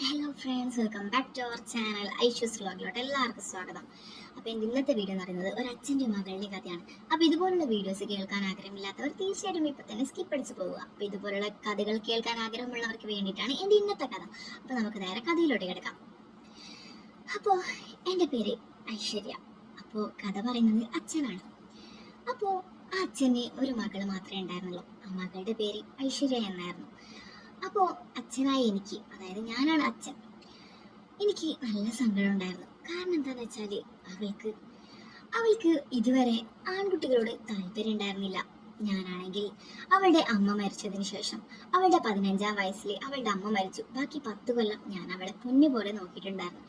Hello friends, welcome back to our channel Aishu's വ്ലോഗിലോട്ട് എല്ലാവർക്കും സ്വാഗതം. അപ്പോൾ എൻ്റെ ഇന്നത്തെ വീഡിയോ എന്ന് പറയുന്നത് ഒരു അച്ഛൻ്റെയും മകളുടെയും കഥയാണ്. അപ്പോൾ ഇതുപോലുള്ള വീഡിയോസ് കേൾക്കാൻ ആഗ്രഹമില്ലാത്തവർ തീർച്ചയായിട്ടും ഇപ്പോൾ തന്നെ സ്കിപ്പ് അടിച്ച് പോവുക. അപ്പോൾ ഇതുപോലുള്ള കഥകൾ കേൾക്കാൻ ആഗ്രഹമുള്ളവർക്ക് വേണ്ടിയിട്ടാണ് എൻ്റെ ഇന്നത്തെ കഥ. അപ്പോൾ നമുക്ക് നേരെ കഥയിലോട്ട് കിടക്കാം. അപ്പോൾ എൻ്റെ പേര് ഐശ്വര്യ. അപ്പോൾ കഥ പറയുന്നത് അച്ഛനാണ്. അപ്പോൾ ആ അച്ഛന് ഒരു മകൾ മാത്രമേ ഉണ്ടായിരുന്നുള്ളൂ. ആ മകളുടെ പേര് ഐശ്വര്യ എന്നായിരുന്നു. അപ്പോൾ അച്ഛനായ എനിക്ക്, അതായത് ഞാനാണ് അച്ഛൻ, എനിക്ക് നല്ല സങ്കടം ഉണ്ടായിരുന്നു. കാരണം എന്താണെന്ന് വെച്ചാൽ അവൾക്ക് ഇതുവരെ ആൺകുട്ടികളോട് താല്പര്യം ഉണ്ടായിരുന്നില്ല. ഞാനാണെങ്കിൽ അവളുടെ അമ്മ മരിച്ചതിന് ശേഷം അവളുടെ 15-ാം വയസ്സിൽ അവളുടെ അമ്മ മരിച്ചു. ബാക്കി 10 കൊല്ലം ഞാൻ അവളെ പൊന്നു പോലെ നോക്കിയിട്ടുണ്ടായിരുന്നു.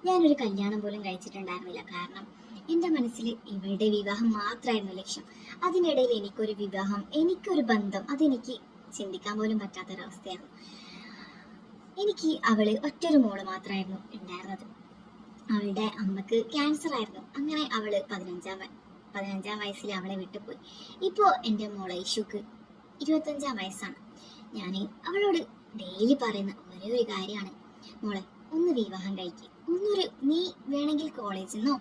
ഞാനൊരു കല്യാണം പോലും കഴിച്ചിട്ടുണ്ടായിരുന്നില്ല. കാരണം എൻ്റെ മനസ്സിൽ ഇവളുടെ വിവാഹം മാത്രമായിരുന്നു ലക്ഷ്യം. അതിനിടയിൽ എനിക്കൊരു വിവാഹം, എനിക്കൊരു ബന്ധം, അതെനിക്ക് ചിന്തിക്കാൻ പോലും പറ്റാത്തൊരവസ്ഥയായിരുന്നു. എനിക്ക് അവള് ഒറ്റൊരു മോള് മാത്രമായിരുന്നു ഉണ്ടായിരുന്നത്. അവളുടെ അമ്മക്ക് ക്യാൻസർ ആയിരുന്നു. അങ്ങനെ അവള് 15-ാം വയസ്സിൽ അവളെ വിട്ടുപോയി. ഇപ്പോൾ എൻ്റെ മോളെ ഐഷുക്ക് 25-ാം വയസ്സാണ്. ഞാൻ അവളോട് ഡെയിലി പറയുന്ന ഒരേ ഒരു കാര്യമാണ്, മോളെ ഒന്ന് വിവാഹം കഴിക്കുക, നീ വേണമെങ്കിൽ കോളേജിൽ നിന്നോ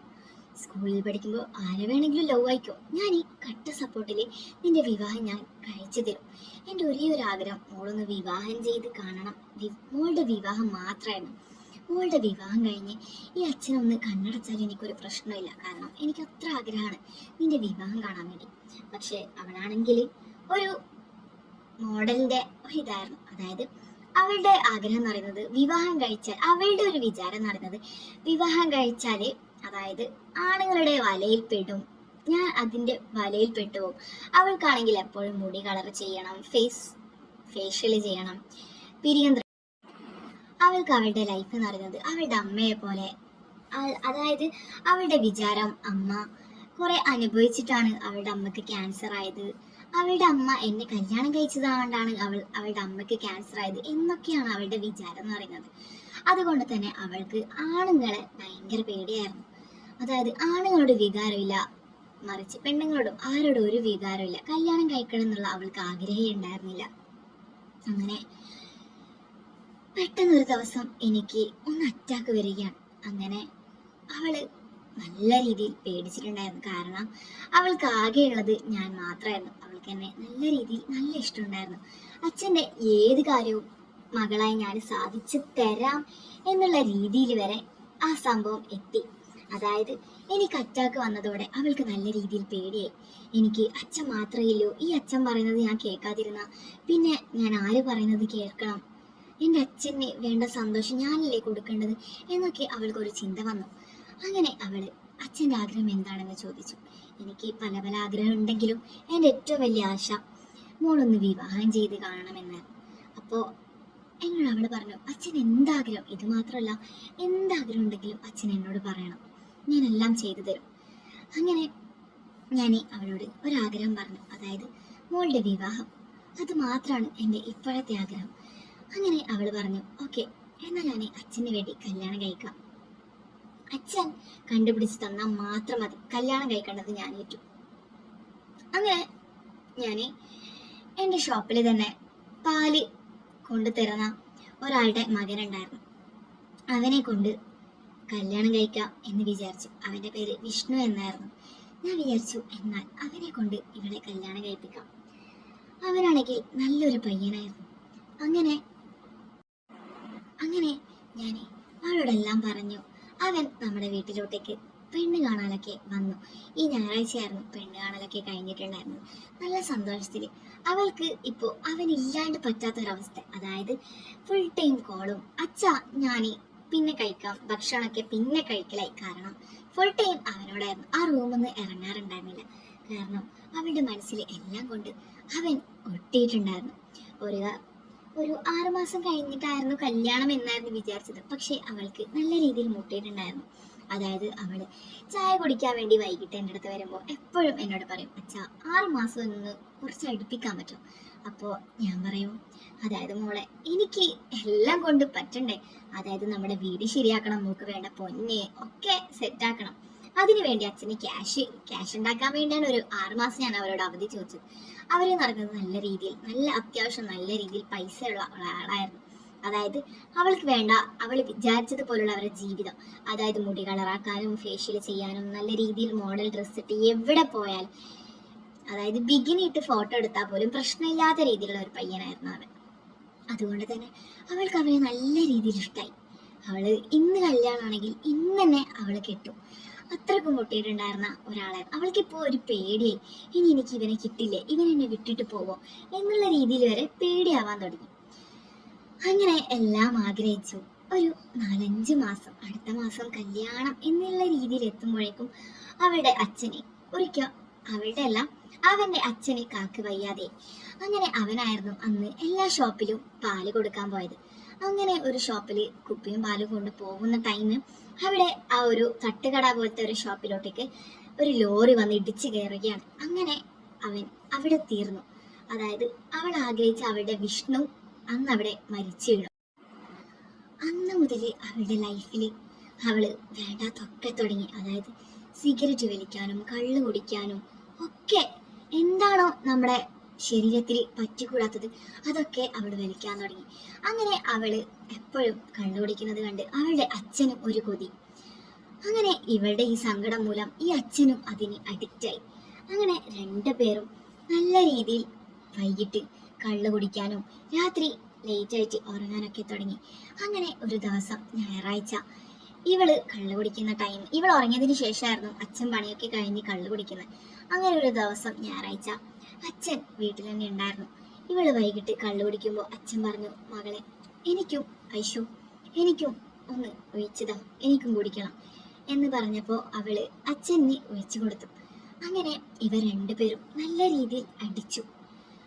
സ്കൂളിൽ പഠിക്കുമ്പോൾ ആരെ വേണമെങ്കിലും ലവ് ആയിക്കോ, ഞാൻ ഈ കട്ട സപ്പോർട്ടിൽ നിന്റെ വിവാഹം ഞാൻ കഴിച്ചു തരും. എൻ്റെ ഒരേ ഒരു ആഗ്രഹം മോളൊന്ന് വിവാഹം ചെയ്ത് കാണണം. മോളുടെ വിവാഹം മാത്രമായിരുന്നു. മോളുടെ വിവാഹം കഴിഞ്ഞ് ഈ അച്ഛനൊന്ന് കണ്ണടച്ചാൽ എനിക്കൊരു പ്രശ്നമില്ല. കാരണം എനിക്ക് അത്ര ആഗ്രഹമാണ് നിന്റെ വിവാഹം കാണാൻ വേണ്ടി. പക്ഷെ അവളാണെങ്കിൽ ഒരു മോഡലിൻ്റെ ഒരിതായിരുന്നു. അതായത് അവളുടെ ആഗ്രഹം എന്ന് പറയുന്നത് വിവാഹം കഴിച്ചാൽ, അവളുടെ ഒരു വിചാരം എന്ന് പറയുന്നത് വിവാഹം കഴിച്ചാൽ അതായത് ആണുങ്ങളുടെ വലയിൽ പെടും, ഞാൻ അതിൻ്റെ വലയിൽ പെട്ടുപോകും. അവൾക്കാണെങ്കിൽ എപ്പോഴും മുടി കളർ ചെയ്യണം, ഫേഷ്യൽ ചെയ്യണം, പിരിയം. അവൾക്ക് അവളുടെ ലൈഫ് എന്ന് പറയുന്നത് അവളുടെ അമ്മയെ പോലെ, അതായത് അവളുടെ വിചാരം അമ്മ കുറെ അനുഭവിച്ചിട്ടാണ് അവളുടെ അമ്മക്ക് ക്യാൻസർ ആയത്, അവളുടെ അമ്മ എന്നെ കല്യാണം കഴിച്ചതുകൊണ്ടാണ് അവളുടെ അമ്മക്ക് ക്യാൻസർ ആയത് എന്നൊക്കെയാണ് അവളുടെ വിചാരം എന്ന് പറയുന്നത്. അതുകൊണ്ട് തന്നെ അവൾക്ക് ആണുങ്ങളെ ഭയങ്കര പേടിയായിരുന്നു. അതായത് ആണുങ്ങളോട് വികാരമില്ല, മറിച്ച് പെണ്ണുങ്ങളോടും ആരോടും ഒരു വികാരമില്ല. കല്യാണം കഴിക്കണം എന്നുള്ള അവൾക്ക് ആഗ്രഹം ഉണ്ടായിരുന്നില്ല. അങ്ങനെ പെട്ടെന്നൊരു ദിവസം എനിക്ക് ഒന്ന് അറ്റാക്ക് വരികയാണ്. അങ്ങനെ അവള് നല്ല രീതിയിൽ പേടിച്ചിട്ടുണ്ടായിരുന്നു. കാരണം അവൾക്ക് ആകെയുള്ളത് ഞാൻ മാത്രമായിരുന്നു. അവൾക്ക് എന്നെ നല്ല രീതിയിൽ നല്ല ഇഷ്ടമുണ്ടായിരുന്നു. അച്ഛൻ്റെ ഏത് കാര്യവും മകളായി ഞാൻ സാധിച്ചു തരാം എന്നുള്ള രീതിയിൽ വരെ ആ സംഭവം എത്തി. അതായത് എനിക്ക് അറ്റാക്ക് വന്നതോടെ അവൾക്ക് നല്ല രീതിയിൽ പേടിയായി. എനിക്ക് അച്ഛൻ മാത്രമേ ഇല്ലൂ, ഈ അച്ഛൻ പറയുന്നത് ഞാൻ കേൾക്കാതിരുന്ന പിന്നെ ഞാൻ ആര് പറയുന്നത് കേൾക്കണം, എൻ്റെ അച്ഛന് വേണ്ട സന്തോഷം ഞാനല്ലേ കൊടുക്കേണ്ടത് എന്നൊക്കെ അവൾക്കൊരു ചിന്ത വന്നു. അങ്ങനെ അവള് അച്ഛൻ്റെ ആഗ്രഹം എന്താണെന്ന് ചോദിച്ചു. എനിക്ക് പല പല ആഗ്രഹം ഉണ്ടെങ്കിലും എൻ്റെ ഏറ്റവും വലിയ ആശ മോളൊന്ന് വിവാഹം ചെയ്ത് കാണണമെന്നായിരുന്നു. അപ്പോൾ എന്നോട് അവൾ പറഞ്ഞു, അച്ഛൻ എന്താഗ്രഹം, ഇത് മാത്രമല്ല എന്താഗ്രഹം ഉണ്ടെങ്കിലും അച്ഛൻ എന്നോട് പറയണം, ഞാനെല്ലാം ചെയ്തു തരും. അങ്ങനെ ഞാൻ അവളോട് ഒരാഗ്രഹം പറഞ്ഞു, അതായത് മോളുടെ വിവാഹം, അത് മാത്രമാണ് എൻ്റെ ഇപ്പോഴത്തെ ആഗ്രഹം. അങ്ങനെ അവൾ പറഞ്ഞു, ഓക്കെ, എന്നാൽ ഞാൻ അച്ഛന് വേണ്ടി കല്യാണം കഴിക്കാം, അച്ഛൻ കണ്ടുപിടിച്ച് തന്നാൽ മാത്രം മതി, കല്യാണം കഴിക്കേണ്ടത് ഞാൻ ഏറ്റു. അങ്ങനെ ഞാൻ എൻ്റെ ഷോപ്പിൽ തന്നെ പാല് കൊണ്ടുതരുന്ന ഒരാളുടെ മകനുണ്ടായിരുന്നു. അവനെ കൊണ്ട് കല്യാണം കഴിക്കാം എന്ന് വിചാരിച്ചു. അവൻ്റെ പേര് വിഷ്ണു എന്നായിരുന്നു. ഞാൻ വിചാരിച്ചു, എന്നാൽ അവനെ കൊണ്ട് ഇവളെ കല്യാണം കഴിപ്പിക്കാം. അവനാണെങ്കിൽ നല്ലൊരു പയ്യനായിരുന്നു. അങ്ങനെ ഞാൻ അവളോടെല്ലാം പറഞ്ഞു. അവൻ നമ്മുടെ വീട്ടിലോട്ടേക്ക് പെണ്ണ് കാണാനൊക്കെ വന്നു. ഈ ഞായറാഴ്ചയായിരുന്നു പെണ്ണ് കാണലൊക്കെ കഴിഞ്ഞിട്ടുണ്ടായിരുന്നു. നല്ല സന്തോഷത്തിൽ അവൾക്ക് ഇപ്പോൾ അവനില്ലാണ്ട് പറ്റാത്തൊരവസ്ഥ. അതായത് ഫുൾ ടൈം കോളും, അച്ഛാ ഞാൻ പിന്നെ കഴിക്കാം, ഭക്ഷണമൊക്കെ പിന്നെ കഴിക്കലായി. കാരണം ഫുൾ ടൈം അവനോടായിരുന്നു. ആ റൂമിൽ നിന്ന് ഇറങ്ങാറുണ്ടായിരുന്നില്ല. കാരണം അവളുടെ മനസ്സിൽ എല്ലാം കൊണ്ട് അവൻ ഒട്ടിയിട്ടുണ്ടായിരുന്നു. ഒരു 6 മാസം കഴിഞ്ഞിട്ടായിരുന്നു കല്യാണം എന്നായിരുന്നു വിചാരിച്ചത്. പക്ഷെ അവൾക്ക് നല്ല രീതിയിൽ മുട്ടിയിട്ടുണ്ടായിരുന്നു. അതായത് അവള് ചായ കുടിക്കാൻ വേണ്ടി വൈകിട്ട് എൻ്റെ അടുത്ത് വരുമ്പോൾ എപ്പോഴും എന്നോട് പറയും, അച്ഛാ 6 മാസം ഒന്ന് കുറച്ച് അടുപ്പിക്കാൻ പറ്റും. അപ്പോൾ ഞാൻ പറയും, അതായത് മോളെ എനിക്ക് എല്ലാം കൊണ്ട് പറ്റണ്ടേ, അതായത് നമ്മുടെ വീട് ശരിയാക്കണം, നമുക്ക് വേണ്ട പൊന്നെ ഒക്കെ സെറ്റാക്കണം, അതിനു വേണ്ടി അച്ഛന് ക്യാഷ് ഉണ്ടാക്കാൻ വേണ്ടിയാണ് ഒരു 6 മാസം ഞാൻ അവരോട് അവധി ചോദിച്ചത്. അവര് നടക്കുന്നത് നല്ല രീതിയിൽ, അത്യാവശ്യം നല്ല രീതിയിൽ പൈസ ഉള്ള ആളായിരുന്നു. അതായത് അവൾക്ക് വേണ്ട അവൾ വിചാരിച്ചതുപോലുള്ള അവരുടെ ജീവിതം, അതായത് മുടി കളറാക്കാനും ഫേഷ്യൽ ചെയ്യാനും നല്ല രീതിയിൽ മോഡൽ ഡ്രസ്സ് ഇട്ട് എവിടെ പോയാലും, അതായത് ബിഗിനി ഇട്ട് ഫോട്ടോ എടുത്താൽ പോലും പ്രശ്നമില്ലാത്ത രീതിയിലുള്ള ഒരു പയ്യനായിരുന്നു അവൻ. അതുകൊണ്ട് തന്നെ അവൾക്ക് അവനെ നല്ല രീതിയിൽ ഇഷ്ടമായി. അവള് ഇന്ന് കല്യാണമാണെങ്കിൽ ഇന്ന് തന്നെ അവള് കെട്ടും, അത്രക്കും പൊട്ടിയിട്ടുണ്ടായിരുന്ന ഒരാളായിരുന്നു. അവൾക്കിപ്പോൾ ഒരു പേടിയായി, ഇനി എനിക്ക് ഇവനെ കിട്ടില്ലേ, ഇവൻ എന്നെ വിട്ടിട്ട് പോവോ എന്നുള്ള രീതിയിൽ വരെ പേടിയാവാൻ തുടങ്ങി. അങ്ങനെ എല്ലാം ആഗ്രഹിച്ചു. ഒരു 4-5 മാസം, അടുത്ത മാസം കല്യാണം എന്നുള്ള രീതിയിൽ എത്തുമ്പോഴേക്കും അവളുടെ അച്ഛനെ ഒരിക്കൽ, അവളുടെ അല്ല അവന്റെ അച്ഛനെ കാക്ക് വയ്യാതെ. അങ്ങനെ അവനായിരുന്നു അന്ന് എല്ലാ ഷോപ്പിലും പാല് കൊടുക്കാൻ പോയത്. അങ്ങനെ ഒരു ഷോപ്പിൽ കുപ്പിയും പാലും കൊണ്ട് പോകുന്ന ടൈം അവിടെ ആ ഒരു തട്ടുകട പോലത്തെ ഒരു ഷോപ്പിലോട്ടേക്ക് ഒരു ലോറി വന്ന് ഇടിച്ചു കയറുകയാണ്. അങ്ങനെ അവൻ അവിടെ തീർന്നു. അതായത് അവൾ ആഗ്രഹിച്ച അവളുടെ വിഷ്ണു അന്ന് അവിടെ മരിച്ചു വീണു. അന്ന് മുതൽ അവളുടെ ലൈഫിൽ അവള് വേണ്ടാത്തൊക്കെ തുടങ്ങി. അതായത് സിഗരറ്റ് വലിക്കാനും കള്ളു കുടിക്കാനും ഒക്കെ, എന്താണോ നമ്മുടെ ശരീരത്തിൽ പറ്റിക്കൂടാത്തത് അതൊക്കെ അവൾ വലിക്കാൻ തുടങ്ങി. അങ്ങനെ അവള് എപ്പോഴും കള്ളു കുടിക്കുന്നത് കണ്ട് അവളുടെ അച്ഛനും ഒരു കൊതി. അങ്ങനെ ഇവളുടെ ഈ സങ്കടം മൂലം ഈ അച്ഛനും അതിന് അഡിക്റ്റായി. അങ്ങനെ 2 പേരും നല്ല രീതിയിൽ വൈകിട്ട് കള്ളു കുടിക്കാനും രാത്രി ലേറ്റായിട്ട് ഉറങ്ങാനൊക്കെ തുടങ്ങി. അങ്ങനെ ഒരു ദിവസം ഞായറാഴ്ച ഇവള് കള്ളു കുടിക്കുന്ന ടൈം, ഇവൾ ഉറങ്ങിയതിന് ശേഷമായിരുന്നു അച്ഛൻ പണിയൊക്കെ കഴിഞ്ഞ് കള്ളു കുടിക്കുന്നത്. അങ്ങനെ ഒരു ദിവസം ഞായറാഴ്ച അച്ഛൻ വീട്ടിൽ തന്നെ ഉണ്ടായിരുന്നു. ഇവള് വൈകിട്ട് കള്ളു കുടിക്കുമ്പോൾ അച്ഛൻ പറഞ്ഞു, മകളെ എനിക്കും ഐശു എനിക്കും ഒന്ന് ഒഴിച്ചതാ, എനിക്കും കുടിക്കണം എന്ന് പറഞ്ഞപ്പോൾ അവള് അച്ഛന് ഒഴിച്ചു കൊടുത്തു. അങ്ങനെ ഇവർ 2 പേരും നല്ല രീതിയിൽ അടിച്ചു.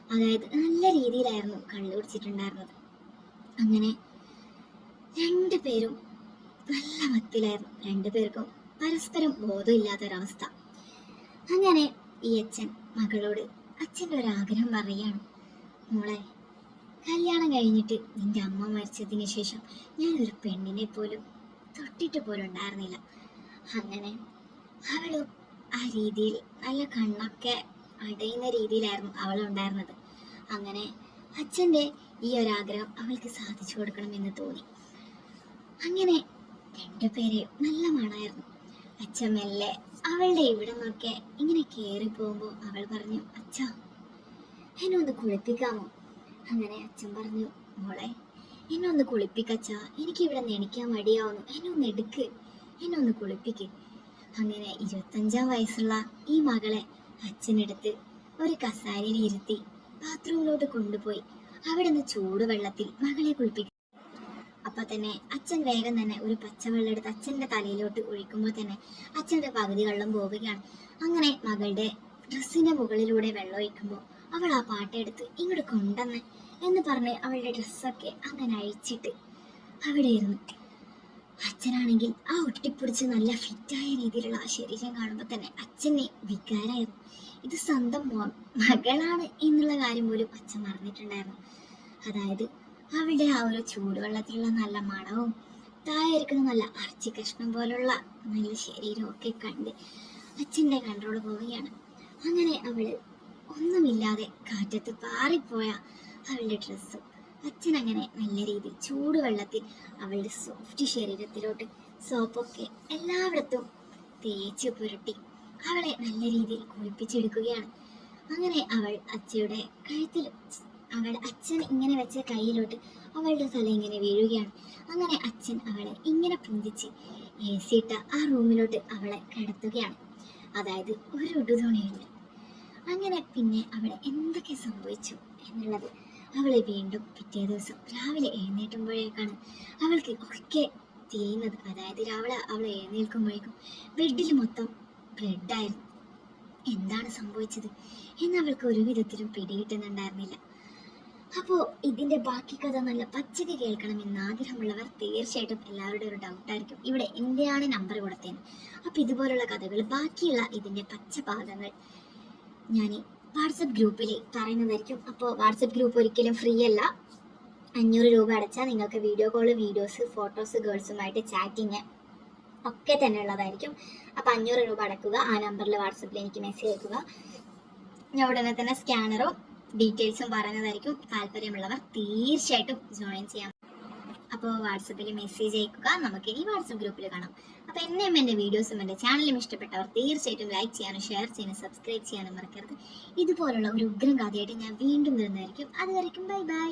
അതായത് നല്ല രീതിയിലായിരുന്നു കള്ളു കുടിച്ചിട്ടുണ്ടായിരുന്നത്. അങ്ങനെ 2 പേരും നല്ല മത്തിലായിരുന്നു. 2 പേർക്കും പരസ്പരം ബോധമില്ലാത്തൊരവസ്ഥ. അങ്ങനെ ഈ അച്ഛൻ മകളോട് അച്ഛൻ്റെ ഒരാഗ്രഹം പറയുകയാണ്, മോളെ കല്യാണം കഴിഞ്ഞിട്ട് നിന്റെ അമ്മ മരിച്ചതിന് ശേഷം ഞാനൊരു പെണ്ണിനെ പോലും തൊട്ടിട്ട് പോലും ഉണ്ടായിരുന്നില്ല. അങ്ങനെ അവളും ആ രീതിയിൽ നല്ല കണ്ണൊക്കെ അടയുന്ന രീതിയിലായിരുന്നു അവളുണ്ടായിരുന്നത്. അങ്ങനെ അച്ഛൻ്റെ ഈ ഒരാഗ്രഹം അവൾക്ക് സാധിച്ചു കൊടുക്കണമെന്ന് തോന്നി. അങ്ങനെ 2 പേരെയും നല്ല മണമായിരുന്നു. അച്ഛൻ മെല്ലെ അവളുടെ ഇവിടെ നിന്നൊക്കെ ഇങ്ങനെ കയറി പോകുമ്പോൾ അവൾ പറഞ്ഞു, അച്ഛാ എന്നെ ഒന്ന് കുളിപ്പിക്കാമോ? അങ്ങനെ അച്ഛൻ പറഞ്ഞു, മോളെ എന്നെ ഒന്ന് കുളിപ്പിക്കച്ചാ, എനിക്ക് ഇവിടെ നിന്ന് എണിക്കാൻ മടിയാവുന്നു, എന്നെ ഒന്ന് എടുക്ക്, എന്നെ ഒന്ന് കുളിപ്പിക്ക്. അങ്ങനെ 25-ാം വയസ്സുള്ള ഈ മകളെ അച്ഛനെടുത്ത് ഒരു കസാരയിൽ ഇരുത്തി ബാത്റൂമിലോട്ട് കൊണ്ടുപോയി അവിടെ നിന്ന് ചൂടുവെള്ളത്തിൽ മകളെ കുളിപ്പിക്കും. അപ്പൊ തന്നെ അച്ഛൻ വേഗം തന്നെ ഒരു പച്ചവെള്ളം എടുത്ത് അച്ഛൻ്റെ തലയിലോട്ട് ഒഴിക്കുമ്പോൾ തന്നെ അച്ഛൻ്റെ പകുതി വെള്ളം പോവുകയാണ്. അങ്ങനെ മകളുടെ ഡ്രസ്സിന്റെ മുകളിലൂടെ വെള്ളം ഒഴിക്കുമ്പോൾ അവൾ ആ പാട്ടെടുത്ത് ഇങ്ങോട്ട് കൊണ്ടുവന്ന് എന്ന് പറഞ്ഞ് അവളുടെ ഡ്രസ്സൊക്കെ അങ്ങനെ അഴിച്ചിട്ട് അവിടെ ഇരുന്നു. അച്ഛനാണെങ്കിൽ ആ ഒട്ടിപ്പിടിച്ച് നല്ല ഫിറ്റായ രീതിയിലുള്ള ആ ശരീരം കാണുമ്പോൾ തന്നെ അച്ഛനെ വികാരമായിരുന്നു. ഇത് സ്വന്തം മകളാണ് എന്നുള്ള കാര്യം പോലും അച്ഛൻ മറന്നിട്ടുണ്ടായിരുന്നു. അതായത് അവളുടെ ആ ഒരു ചൂടുവെള്ളത്തിലുള്ള നല്ല മണവും താഴെയിരിക്കുന്ന നല്ല ഇറച്ചി കഷ്ണം പോലുള്ള നല്ല ശരീരവും ഒക്കെ കണ്ട് അച്ഛൻ്റെ കൺട്രോൾ പോവുകയാണ്. അങ്ങനെ അവള് ഒന്നുമില്ലാതെ കാറ്റത്ത് പാറിപ്പോയ അവളുടെ ഡ്രസ്സും അച്ഛൻ അങ്ങനെ നല്ല രീതിയിൽ ചൂടുവെള്ളത്തിൽ അവളുടെ സോഫ്റ്റ് ശരീരത്തിലോട്ട് സോപ്പൊക്കെ എല്ലായിടത്തും തേച്ച് പുരട്ടി അവളെ നല്ല രീതിയിൽ കുളിപ്പിച്ചെടുക്കുകയാണ്. അങ്ങനെ അവൾ അച്ഛയുടെ കഴുത്തിൽ, അവളുടെ അച്ഛൻ ഇങ്ങനെ വെച്ച കയ്യിലോട്ട് അവളുടെ തല ഇങ്ങനെ വീഴുകയാണ്. അങ്ങനെ അച്ഛൻ അവളെ ഇങ്ങനെ പൊന്തിച്ച് AC ഇട്ട ആ റൂമിലോട്ട് അവളെ കിടത്തുകയാണ്. അതായത് ഒരു ഉടുതുണിയുണ്ട്. അങ്ങനെ പിന്നെ അവളെ എന്തൊക്കെ സംഭവിച്ചു എന്നുള്ളത് അവളെ വീണ്ടും പിറ്റേ ദിവസം രാവിലെ എഴുന്നേറ്റുമ്പോഴേക്കാണ് അവൾക്ക് ഒക്കെ തിരിയുന്നത്. അതായത് രാവിലെ അവൾ എഴുന്നേൽക്കുമ്പോഴേക്കും ബെഡിൽ മൊത്തം ബ്ലഡായിരുന്നു. എന്താണ് സംഭവിച്ചത് എന്ന് അവൾക്ക് ഒരു വിധത്തിലും പിടികിട്ടുന്നുണ്ടായിരുന്നില്ല. അപ്പോൾ ഇതിൻ്റെ ബാക്കി കഥ നല്ല പച്ചക്ക് കേൾക്കണമെന്ന് ആഗ്രഹമുള്ളവർ തീർച്ചയായിട്ടും എല്ലാവരുടെയും ഒരു ഡൗട്ടായിരിക്കും, ഇവിടെ എന്തിനാണ് നമ്പർ കൊടുത്തത്. അപ്പോൾ ഇതുപോലുള്ള കഥകൾ ബാക്കിയുള്ള ഇതിൻ്റെ പച്ച ഭാഗങ്ങൾ ഞാൻ വാട്സപ്പ് ഗ്രൂപ്പിൽ പറയുന്നതായിരിക്കും. അപ്പോൾ വാട്സപ്പ് ഗ്രൂപ്പ് ഒരിക്കലും ഫ്രീ അല്ല. 500 രൂപ അടച്ചാൽ നിങ്ങൾക്ക് വീഡിയോ കോള്, വീഡിയോസ്, ഫോട്ടോസ്, ഗേൾസുമായിട്ട് ചാറ്റിങ് ഒക്കെ തന്നെ ഉള്ളതായിരിക്കും. അപ്പോൾ 500 രൂപ അടക്കുക. ആ നമ്പറിൽ വാട്സപ്പിൽ എനിക്ക് മെസ്സേജ് അയക്കുക. ഞാൻ ഉടനെ തന്നെ സ്കാനറും ഡീറ്റെയിൽസും പറയുന്നതായിരിക്കും. താല്പര്യമുള്ളവർ തീർച്ചയായിട്ടും ജോയിൻ ചെയ്യാം. അപ്പോൾ വാട്സപ്പിൽ മെസ്സേജ് അയക്കുക, നമുക്ക് ഈ വാട്സപ്പ് ഗ്രൂപ്പിൽ കാണാം. അപ്പോൾ എന്നെയും എൻ്റെ വീഡിയോസും എൻ്റെ ചാനലും ഇഷ്ടപ്പെട്ടവർ തീർച്ചയായിട്ടും ലൈക്ക് ചെയ്യാനും ഷെയർ ചെയ്യാനും സബ്സ്ക്രൈബ് ചെയ്യാനും മറക്കരുത്. ഇതുപോലുള്ള ഒരു ഉഗ്രം കഥയായിട്ട് ഞാൻ വീണ്ടും വരുന്നതായിരിക്കും. അതുവരെയ്ക്കും ബൈ ബൈ.